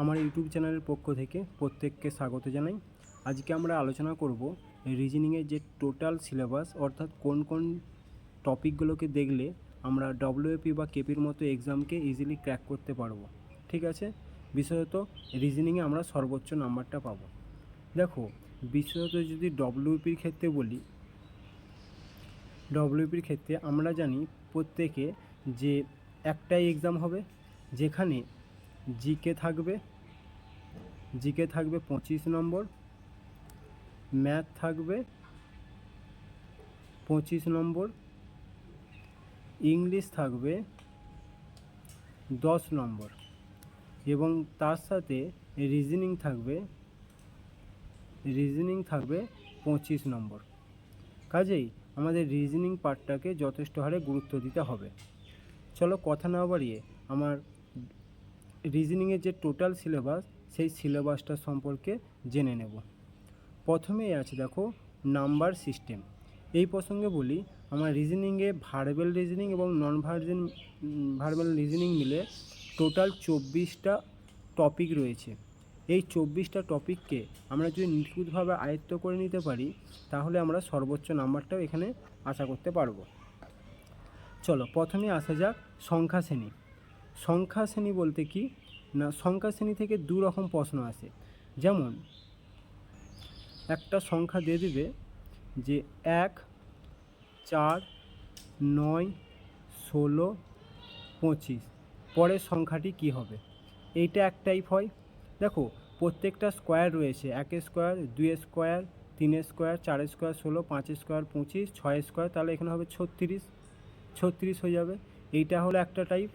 আমার ইউটিউব চ্যানেলের পক্ষ থেকে প্রত্যেককে স্বাগত জানাই। আজকে আমরা আলোচনা করব রিজনিংয়ের যে টোটাল সিলেবাস, অর্থাৎ কোন কোন টপিকগুলোকে দেখলে আমরা ডব্লিউএপি বা কেপির মতো এক্সামকে ইজিলি ক্র্যাক করতে পারবো। ঠিক আছে, বিশেষত রিজনিংয়ে আমরা সর্বোচ্চ নাম্বারটা পাবো। দেখো, বিশেষত যদি ডব্লিউপির ক্ষেত্রে বলি, ডব্লিউপির ক্ষেত্রে আমরা জানি প্রত্যেকে যে একটাই এক্সাম হবে, যেখানে জিকে থাকবে 25 নম্বর, ম্যাথ থাকবে 25 নম্বর, ইংলিশ থাকবে 10 নম্বর এবং তার সাথে রিজনিং থাকবে 25 নম্বর। কাজেই আমাদের রিজনিং পার্টটাকে যথেষ্ট হারে গুরুত্ব দিতে হবে। চলো কথা না বাড়িয়ে আমার রিজনিংয়ের যে টোটাল সিলেবাস, সেই সিলেবাসটা সম্পর্কে জেনে নেব। প্রথমেই আছে দেখো নাম্বার সিস্টেম। এই প্রসঙ্গে বলি, আমার রিজনিংয়ে ভার্বাল রিজনিং এবং নন ভার্বাল রিজনিং মিলে টোটাল 24টা টপিক রয়েছে। এই 24টা টপিককে আমরা যদি নিখুঁতভাবে আয়ত্ত করে নিতে পারি, তাহলে আমরা সর্বোচ্চ নাম্বারটাও এখানে আশা করতে পারবো। চলো প্রথমে আসা যাক সংখ্যা শ্রেণী। সংখ্যা শ্রেণী বলতে কি না, সংখ্যা শ্রেণী থেকে দু রকম প্রশ্ন আসে। যেমন একটা সংখ্যা দিয়ে দিবে যে 1, 4, 9, 16, 25, পরের সংখ্যাটি কি হবে, এইটা এক টাইপ হয়। দেখো প্রত্যেকটা স্কোয়ার রয়েছে, 1 square, 2 square, 3 square, 4 square 16, 5 square 25, 6 square, তাহলে এখানে হবে 36 হয়ে যাবে। এইটা হলো একটা টাইপ।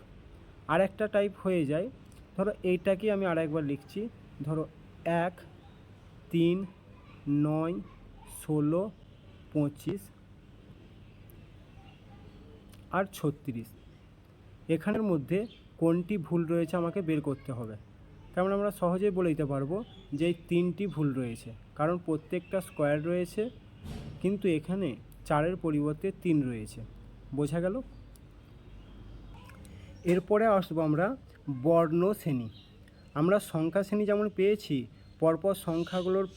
আর একটা টাইপ হয়ে যায়, ধরো এইটাকে আমি আর একবার লিখছি, ধরো 1, 3, 9, 16, 25 আর 36। এখানের মধ্যে কোনটি ভুল রয়েছে আমাকে বের করতে হবে। তেমন আমরা সহজেই বলে দিতে পারবো যে এই 3টি ভুল রয়েছে, কারণ প্রত্যেকটা স্কোয়ার রয়েছে, কিন্তু এখানে 4-এর পরিবর্তে 3 রয়েছে। বোঝা গেল? এরপরে আসবো আমরা বর্ণ শ্রেণী। আমরা সংখ্যা শ্রেণী যেমন পেয়েছি, পরপর সংখ্যাগুলোর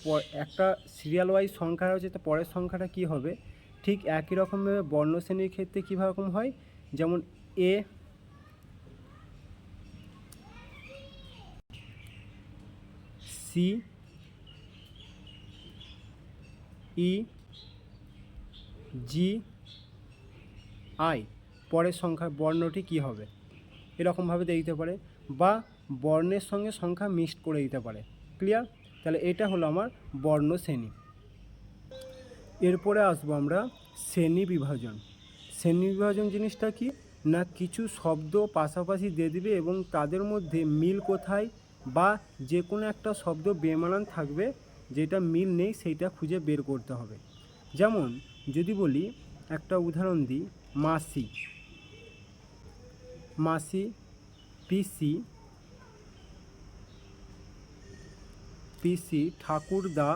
একটা সিরিয়াল ওয়াইজ সংখ্যা রয়েছে, তো পরের সংখ্যাটা কি হবে, ঠিক একই রকমভাবে বর্ণ শ্রেণীর ক্ষেত্রে কীরকম হয়, যেমন এ, সি, ই, জি, আই, পরের সংখ্যা বর্ণটি কি হবে, এরকমভাবে দিতে পারে, বা বর্ণের সঙ্গে সংখ্যা মিক্সড করে দিতে পারে। ক্লিয়ার? তাহলে এটা হলো আমার বর্ণ শ্রেণী। এরপরে আসবো আমরা শ্রেণী বিভাজন। শ্রেণী বিভাজন জিনিসটা কি না, কিছু শব্দ পাশাপাশি দিয়ে দিবে এবং তাদের মধ্যে মিল কোথায়, বা যে কোনো একটা শব্দ বেমানান থাকবে, যেটা মিল নেই সেইটা খুঁজে বের করতে হবে। যেমন যদি বলি, একটা উদাহরণ দিই, মাসি, মাসি, পিসি, পিসি, ঠাকুরদা,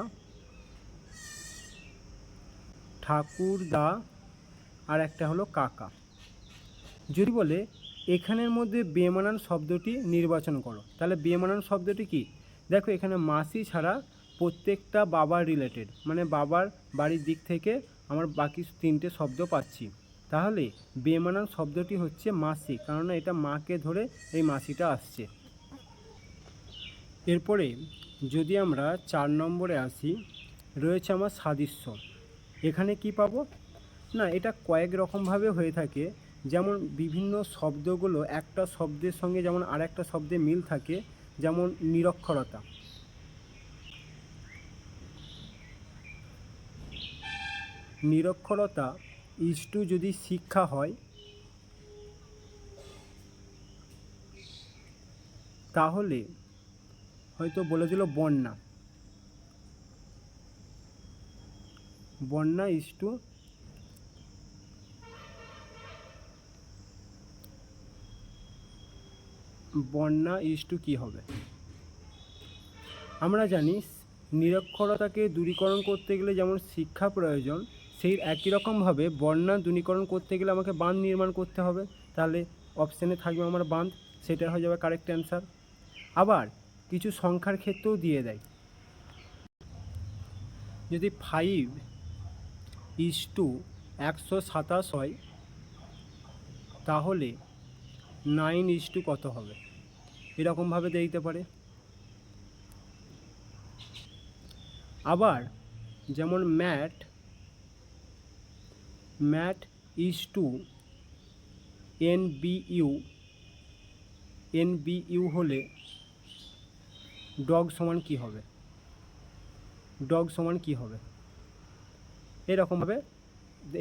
ঠাকুরদা, আর একটা হলো কাকা। যদি বলে এখানের মধ্যে বেমানান শব্দটি নির্বাচন করো, তাহলে বেমানান শব্দটি কি, দেখো এখানে মাসি ছাড়া প্রত্যেকটা বাবার রিলেটেড, মানে বাবার বাড়ির দিক থেকে আমার বাকি 3টে শব্দ পাচ্ছি। তাহলে বেমানান শব্দটি হচ্ছে মাসি, কারণ এটা মাকে ধরে এই মাসিটা আসছে। এরপরে যদি আমরা 4 নম্বরে আসি, রয়েছে আমার সাদৃশ্য। এখানে কি পাবো না, এটা কয়েক রকমভাবে হয়ে থাকে। যেমন বিভিন্ন শব্দগুলো একটা শব্দের সঙ্গে যেমন আর একটা শব্দে মিল থাকে, যেমন নিরক্ষরতা। নিরক্ষরতা ইস্টু যদি শিক্ষা হয়, তাহলে হয়তো বলে দিল বন্যা, বন্যা ইস্টু কি হবে। আমরা জানি নিরক্ষরতাকে দূরীকরণ করতে গেলে যেমন শিক্ষা প্রয়োজন, সেই একই রকমভাবে বন্যা দূরীকরণ করতে গেলে আমাকে বাঁধ নির্মাণ করতে হবে। তাহলে অপশানে থাকবে আমার বাঁধ, সেটা হয়ে যাবে কারেক্ট অ্যান্সার। আবার কিছু সংখ্যার ক্ষেত্রেও দিয়ে দেয়। যদি 5:127 হয় তাহলে 9 কত হবে, এরকমভাবে দিতে পারে। আবার যেমন ম্যাট NBU হলে ডগ সমান কি হবে, এরকমভাবে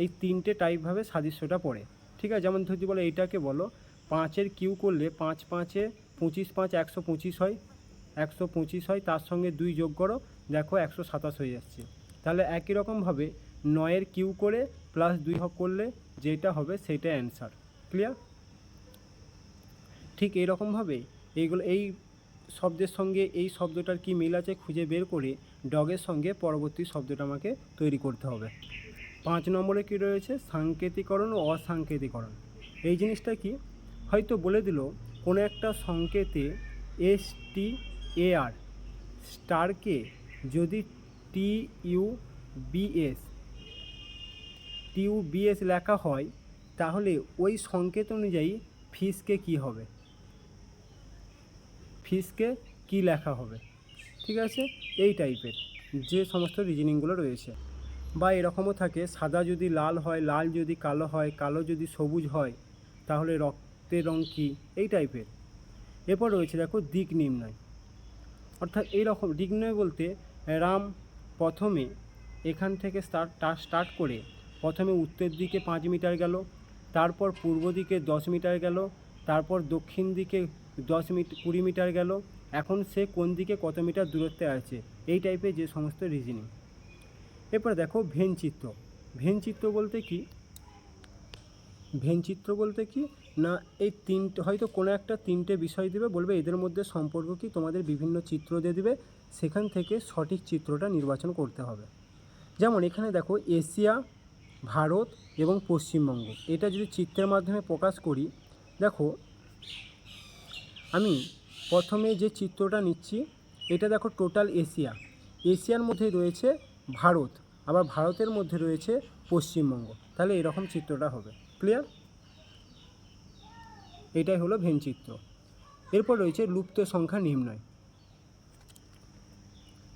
এই তিনটে টাইপভাবে সাদৃশ্যটা পড়ে। ঠিক আছে, যেমন যদি বলো এইটাকে বলো 5-এর কিউ করলে 5×5 25, 5 125 হয়, 125 হয়, তার সঙ্গে 2 যোগ করো, দেখো 127 হয়ে যাচ্ছে। তাহলে একই রকমভাবে 9-এর কিউ করে প্লাস 2 করলে যেটা হবে সেটা অ্যান্সার। ক্লিয়ার? ঠিক এইরকমভাবে এইগুলো এই শব্দের সঙ্গে এই শব্দটার কি মিল আছে খুঁজে বের করে ডগের সঙ্গে পরবর্তী শব্দটা আমাকে তৈরি করতে হবে। 5 নম্বরে কী রয়েছে, সাংকেতিকরণ ও অসাংকেতিকরণ। এই জিনিসটা কি, হয়তো বলে দিল কোনো একটা সংকেতে STAR স্টারকে যদি TUBS লেখা হয় তাহলে ওই সংকেত অনুযায়ী ফিশকে কি হবে, কি লেখা হবে। ঠিক আছে, এই টাইপের যে সমস্ত রিজনিংগুলো রয়েছে। বা এরকমও থাকে, সাদা যদি লাল হয়, লাল যদি কালো হয়, কালো যদি সবুজ হয় তাহলে রক্তের রং কী, এই টাইপের। এরপর রয়েছে দেখো দিক নির্ণয়, অর্থাৎ এইরকম দিক নির্ণয় বলতে রাম প্রথমে এখান থেকে স্টার্ট করে প্রথমে উত্তর দিকে 5 মিটার গেল, তারপর পূর্ব দিকে 10 মিটার গেল, তারপর দক্ষিণ দিকে 20 মিটার গেল, এখন সে কোন দিকে কত মিটার দূরত্বে আছে, এই টাইপের যে সমস্ত রিজনিং। এরপর দেখো ভেনচিত্র। ভেনচিত্র বলতে কি না, এই তিনটে হয়তো কোনো একটা তিনটে বিষয় দেবে, বলবে এদের মধ্যে সম্পর্ক কি, তোমাদের বিভিন্ন চিত্র দিয়ে দেবে, সেখান থেকে সঠিক চিত্রটা নির্বাচন করতে হবে। যেমন এখানে দেখো এশিয়া, ভারত এবং পশ্চিমবঙ্গ, এটা যদি চিত্রের মাধ্যমে প্রকাশ করি, দেখো আমি প্রথমে যে চিত্রটা নিচ্ছি এটা দেখো টোটাল এশিয়ার মধ্যে রয়েছে ভারত, আবার ভারতের মধ্যে রয়েছে পশ্চিমবঙ্গ, তাহলে এরকম চিত্রটা হবে। ক্লিয়ার? এটাই হলো ভেনচিত্র। এরপর রয়েছে লুপ্ত সংখ্যা নির্ণয়।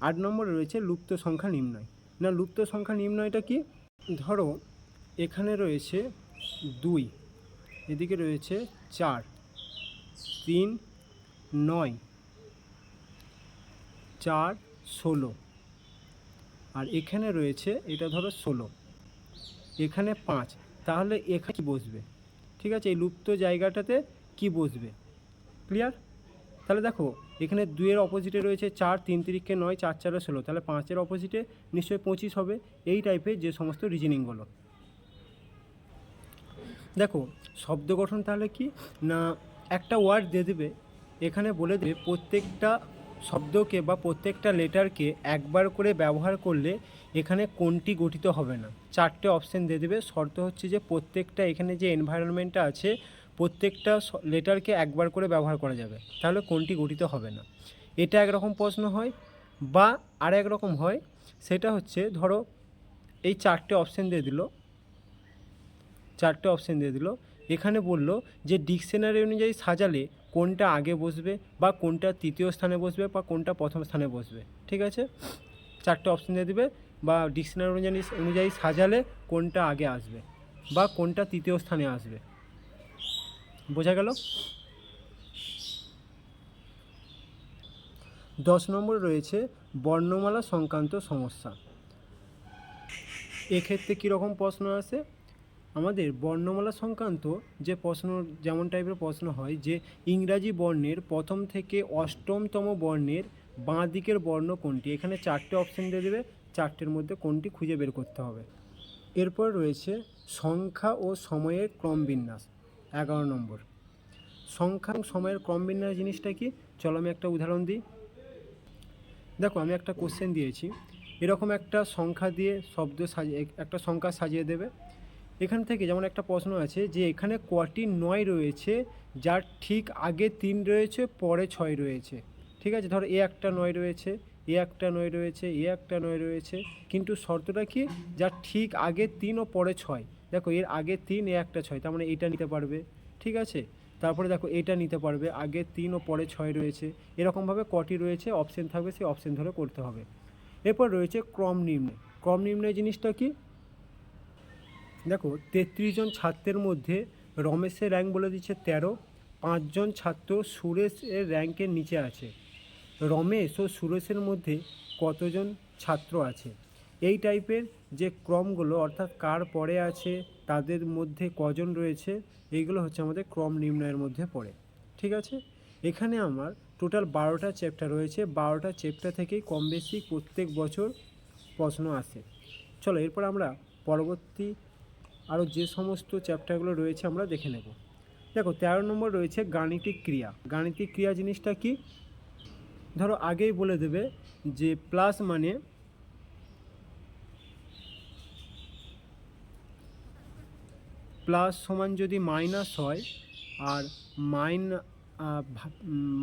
8 নম্বরে রয়েছে লুপ্ত সংখ্যা নির্ণয়। না, লুপ্ত সংখ্যা নির্ণয়টা কি, ধরো এখানে রয়েছে 2, এদিকে রয়েছে 4, 3, 9, 4, 16, আর এখানে রয়েছে এটা ধরো 16, এখানে 5, তাহলে এখানে কি বসবে? ঠিক আছে, এই লুপ্ত জায়গাটাতে কি বসবে? ক্লিয়ার? তাহলে দেখো এখানে 2-এর অপোজিটে রয়েছে 4, 3 3 9, 4 4 16, তাহলে 5-এর অপোজিটে নিশ্চয়ই 25 হবে। এই টাইপের যে সমস্ত রিজনিংগুলো। দেখো শব্দ গঠন তাহলে কি না, একটা ওয়ার্ড দিয়ে দেবে, এখানে বলে দেবে প্রত্যেকটা শব্দকে বা প্রত্যেকটা লেটারকে একবার করে ব্যবহার করলে এখানে কোনটি গঠিত হবে না। 4টে অপশান দিয়ে দেবে, শর্ত হচ্ছে যে প্রত্যেকটা এখানে যে এনভায়রনমেন্টটা আছে প্রত্যেকটা লেটারকে একবার করে ব্যবহার করা যাবে, তাহলে কোনটি গঠিত হবে না। এটা একরকম প্রশ্ন হয়। বা আর একরকম হয়, সেটা হচ্ছে ধরো এই 4টে অপশান দিয়ে দিল, এখানে বলল যে ডিকশনারি অনুযায়ী সাজালে কোনটা আগে বসবে বা কোনটা তৃতীয় স্থানে বসবে বা কোনটা প্রথম স্থানে বসবে। ঠিক আছে, 4টে অপশান দিয়ে দেবে, বা ডিকশনারি অনুযায়ী সাজালে কোনটা আগে আসবে বা কোনটা তৃতীয় স্থানে আসবে। বোঝা গেল? 10 নম্বরে রয়েছে বর্ণমালা সংক্রান্ত সমস্যা। এক্ষেত্রে কীরকম প্রশ্ন আসে, আমাদের বর্ণমালা সংক্রান্ত যে প্রশ্ন, যেমন টাইপের প্রশ্ন হয় যে ইংরাজি বর্ণের প্রথম থেকে অষ্টমতম বর্ণের বাঁ দিকের বর্ণ কোনটি, এখানে 4টে অপশান দিয়ে দেবে, 4টের মধ্যে কোনটি খুঁজে বের করতে হবে। এরপর রয়েছে সংখ্যা ও সময়ের ক্রমবিন্যাস। 11 নম্বর। সংখ্যা ও সময়ের ক্রমবিন্যাস জিনিসটা কি, চলো আমি একটা উদাহরণ দিই। দেখো আমি একটা কোশ্চেন দিয়েছি, এরকম একটা সংখ্যা দিয়ে একটা সংখ্যা সাজিয়ে দেবে। এখান থেকে যেমন একটা প্রশ্ন আছে যে এখানে কটি 9 রয়েছে যার ঠিক আগে 3 রয়েছে, পরে 6 রয়েছে। ঠিক আছে, ধরো এ একটা 9 রয়েছে, এ একটা 9 রয়েছে, এ একটা 9 রয়েছে, কিন্তু শর্তটা কি, যার ঠিক আগে 3 ও পরে 6। দেখো এর আগে 3, এ একটা 6, তার মানে এইটা নিতে পারবে। ঠিক আছে, তারপরে দেখো এটা নিতে পারবে, আগে 3 ও পরে 6 রয়েছে। এরকমভাবে কটি রয়েছে অপশন থাকবে, সেই অপশন ধরে করতে হবে। এরপর রয়েছে ক্রম নির্ণয়। ক্রম নির্ণয় জিনিসটা কি, দেখো 33 জন ছাত্রের মধ্যে রমেশের র্যাঙ্ক বলে দিচ্ছে 13, 5 জন ছাত্র সুরেশের র্যাঙ্কের নিচে আছে। রমেশ ও সুরেশের মধ্যে কতজন ছাত্র আছে? এই টাইপের যে ক্রমগুলো, অর্থাৎ কার পরে আছে, তাদের মধ্যে কজন রয়েছে, এইগুলো হচ্ছে আমাদের ক্রম নির্ণয়ের মধ্যে পড়ে। ঠিক আছে, এখানে আমার টোটাল 12টা চ্যাপ্টার রয়েছে। 12টা চ্যাপ্টার থেকেই কম বেশি প্রত্যেক বছর প্রশ্ন আসে। চলো এরপর আমরা পরবর্তী আরও যে সমস্ত চ্যাপ্টারগুলো রয়েছে আমরা দেখে নেব। দেখো 13 নম্বর রয়েছে গাণিতিক ক্রিয়া। গাণিতিক ক্রিয়া জিনিসটা কি, ধরো আগেই বলে দেবে যে প্লাস মানে প্লাস সমান যদি মাইনাস হয়, আর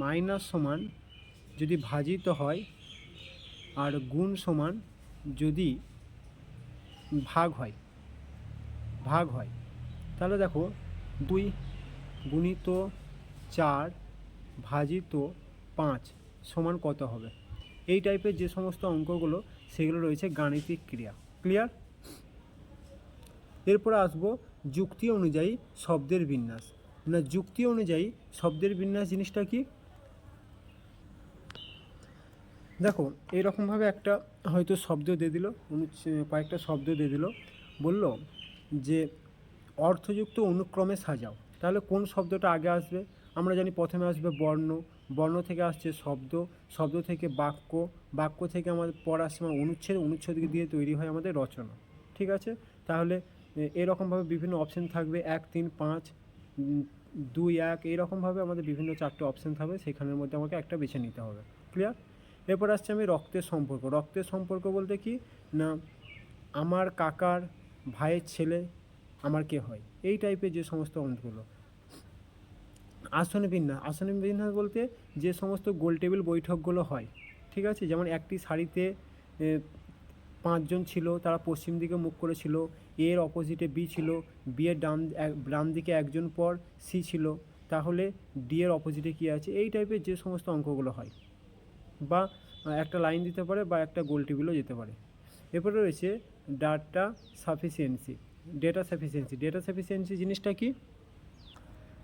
মাইনাস সমান যদি ভাজিত হয়, আর গুণ সমান যদি ভাগ হয়, তাহলে দেখো 2 গুণিত 4 ভাজিত 5 সমান কত হবে। এই টাইপের যে সমস্ত অঙ্কগুলো, সেগুলো রয়েছে গাণিতিক ক্রিয়া। ক্লিয়ার? এরপরে আসবো যুক্তি অনুযায়ী শব্দের বিন্যাস। না, যুক্তি অনুযায়ী শব্দের বিন্যাস জিনিসটা কি, দেখো এইরকমভাবে একটা হয়তো শব্দ দিয়ে দিল, কয়েকটা শব্দ দিয়ে দিল, বলল যে অর্থযুক্ত অনুক্রমে সাজাও। তাহলে কোন শব্দটা আগে আসবে? আমরা জানি প্রথমে আসবে বর্ণ, বর্ণ থেকে আসছে শব্দ, শব্দ থেকে বাক্য, বাক্য থেকে আমাদের পর আসছে অনুচ্ছেদ, অনুচ্ছেদ দিয়ে তৈরি হয় আমাদের রচনা। ঠিক আছে, তাহলে এরকমভাবে বিভিন্ন অপশান থাকবে, 1, 3, 5, 2, 1, এইরকমভাবে আমাদের বিভিন্ন 4টে অপশান থাকবে, সেখানের মধ্যে আমাকে একটা বেছে নিতে হবে। ক্লিয়ার? এরপর আসছে আমি রক্তের সম্পর্ক। রক্তের সম্পর্ক বলতে কি না, আমার কাকার ভাইয়ের ছেলে আমার কে হয়, এই টাইপের যে সমস্ত অঙ্কগুলো। আসন বিন্যাস। আসন বিন্যাস বলতে যে সমস্ত গোল টেবিল বৈঠকগুলো হয়। ঠিক আছে, যেমন একটি সারিতে 5 জন ছিল, তারা পশ্চিম দিকে মুখ করেছিল, এর অপোজিটে বি ছিল, বি এর ডান দিকে একজন পর সি ছিল, তাহলে ডি এর অপোজিটে কী আছে, এই টাইপের যে সমস্ত অঙ্কগুলো হয়। বা একটা লাইন দিতে পারে, বা একটা গোল টেবিলও যেতে পারে। এরপরে রয়েছে ডেটা সাফিসিয়েন্সি। ডেটা সাফিসিয়েন্সি জিনিসটা কি,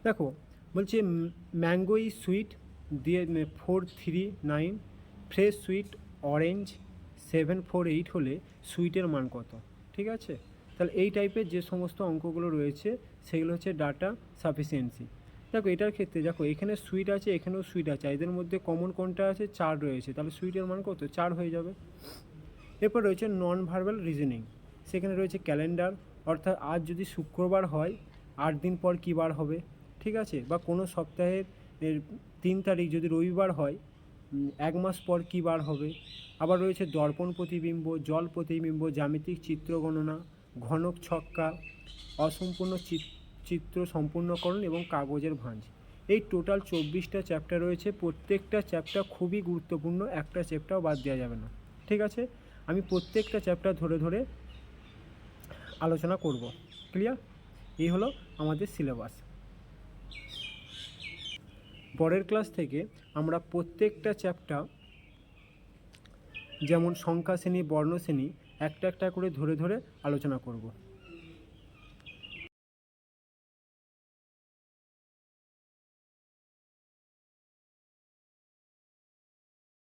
দেখো বলছে ম্যাঙ্গো ইজ সুইট দিয়ে 439, ফ্রেশ সুইট অরেঞ্জ 748 হলে সুইটের মান কত? ঠিক আছে, তাহলে এই টাইপের যে সমস্ত অঙ্কগুলো রয়েছে, সেগুলো হচ্ছে ডাটা সাফিসিয়েন্সি। দেখো এটার ক্ষেত্রে দেখো এখানে সুইট আছে, এখানেও সুইট আছে, এদের মধ্যে কমন কোনটা আছে, 4 রয়েছে, তাহলে সুইটের মান কত? 4 হয়ে যাবে। এরপর রয়েছে নন ভার্বাল রিজনিং। সেখানে রয়েছে ক্যালেন্ডার, অর্থাৎ আজ যদি শুক্রবার হয় 8 দিন পর কী বার হবে। ঠিক আছে, বা কোনো সপ্তাহের 3 তারিখ যদি রবিবার হয় 1 মাস পর কী বার হবে। আবার রয়েছে দর্পণ প্রতিবিম্ব, জল প্রতিবিম্ব, জ্যামিতিক চিত্র গণনা, ঘনক ছক্কা, অসম্পূর্ণ চিত্র সম্পূর্ণকরণ এবং কাগজের ভাঁজ। এই টোটাল 24টা চ্যাপ্টার রয়েছে। প্রত্যেকটা চ্যাপ্টার খুবই গুরুত্বপূর্ণ, একটা চ্যাপ্টারও বাদ দেওয়া যাবে না। ঠিক আছে, আমি প্রত্যেকটা চ্যাপ্টার ধরে ধরে আলোচনা করব। ক্লিয়ার? এই হলো আমাদের সিলেবাস। পরের ক্লাস থেকে আমরা প্রত্যেকটা চ্যাপ্টার, যেমন সংখ্যা শ্রেণী, বর্ণ শ্রেণী, একটা একটা করে ধরে ধরে আলোচনা করব।